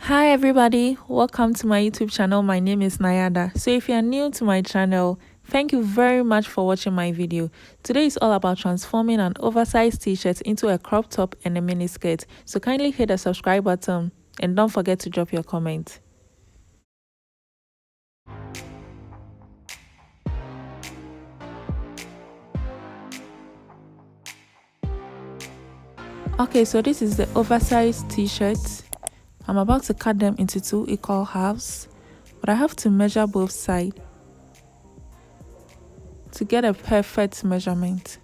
Hi everybody, welcome to my YouTube channel. My name is Nayada. So if you are new to my channel, thank you very much for watching my video. Today is all about transforming an oversized t-shirt into a crop top and a mini skirt. So kindly hit the subscribe button and don't forget to drop your comment. Okay, so this is the oversized t-shirt. I'm about to cut them into 2 equal halves, but I have to measure both sides to get a perfect measurement.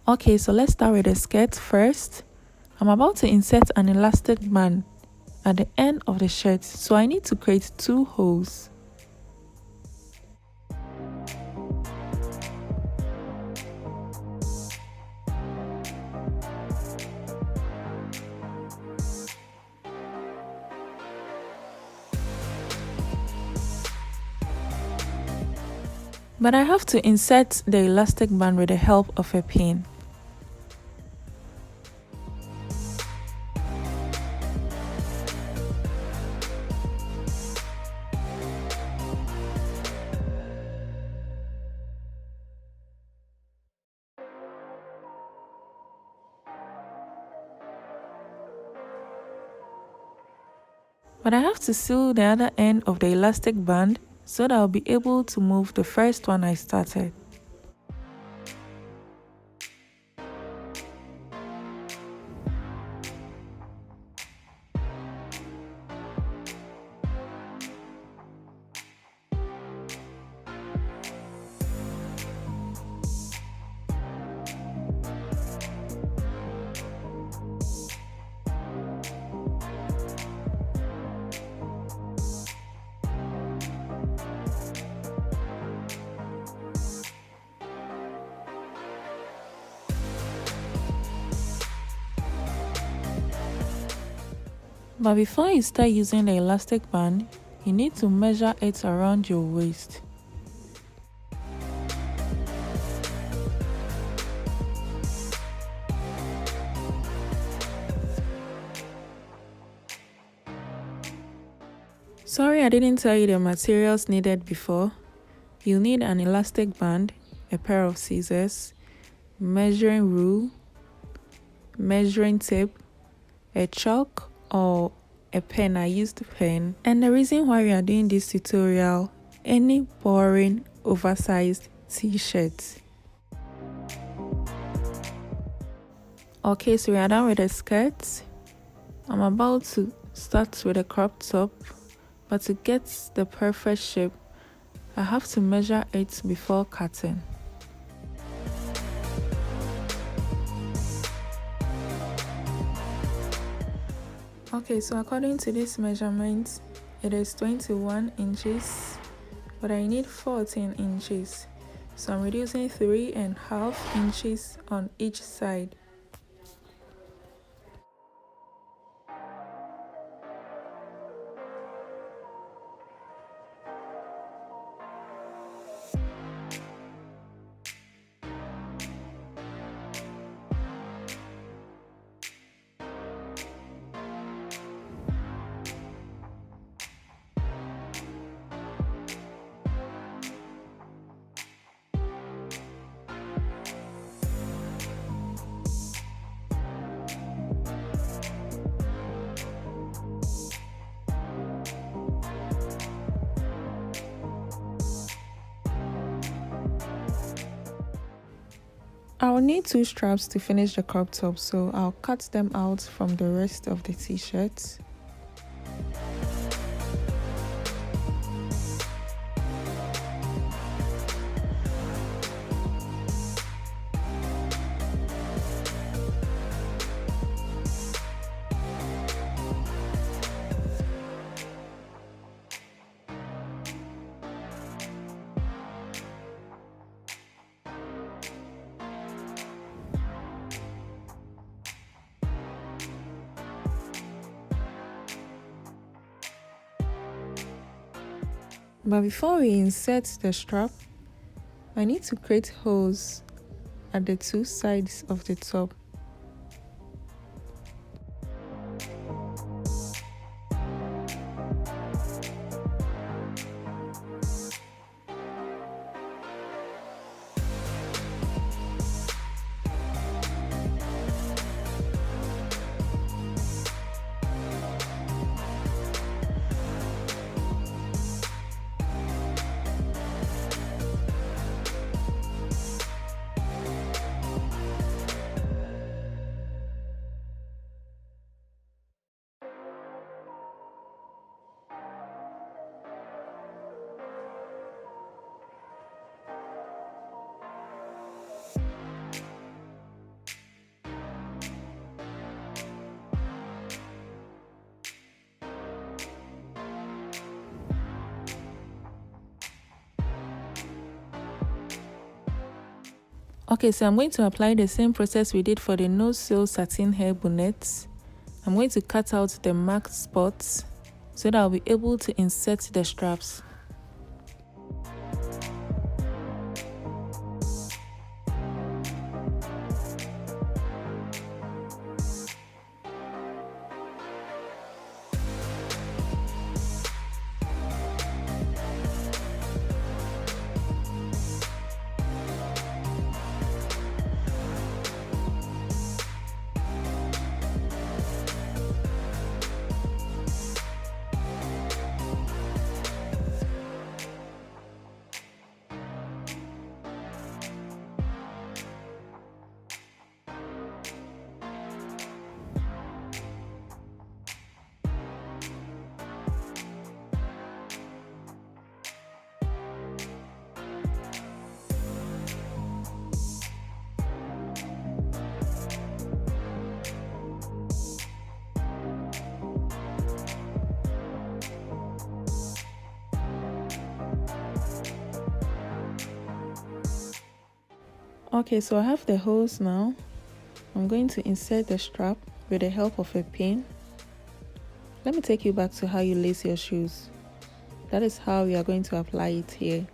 Okay, so let's start with the skirt first. I'm about to insert an elastic band at the end of the shirt, so I need to create 2 holes. But I have to insert the elastic band with the help of a pin. But I have to sew the other end of the elastic band so that I'll be able to move the first one I started. But before you start using the elastic band, you need to measure it around your waist. Sorry I didn't tell you the materials needed before. You'll need an elastic band, a pair of scissors, measuring rule, measuring tape, a chalk or a pen. I used a pen. And the reason why we are doing this tutorial, any boring oversized t-shirt. Okay, so we are done with the skirt. I'm about to start with a crop top, but to get the perfect shape, I have to measure it before cutting. Okay, so according to this measurement, it is 21 inches, but I need 14 inches. So I'm reducing 3.5 inches on each side. I'll need 2 straps to finish the crop top, so I'll cut them out from the rest of the t-shirt. But before we insert the strap, I need to create holes at the two sides of the top. Okay, so I'm going to apply the same process we did for the no-sew satin hair bonnets. I'm going to cut out the marked spots so that I'll be able to insert the straps. Okay, so I have the holes now. I'm going to insert the strap with the help of a pin. Let me take you back to how you lace your shoes. That is how we are going to apply it here.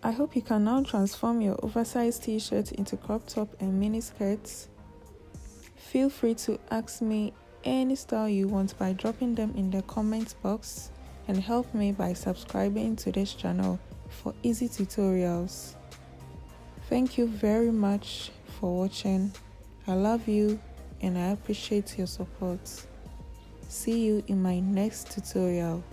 I hope you can now transform your oversized t-shirt into crop top and mini skirts. Feel free to ask me any style you want by dropping them in the comment box, and help me by subscribing to this channel for easy tutorials. Thank you very much for watching. I love you and I appreciate your support. See you in my next tutorial.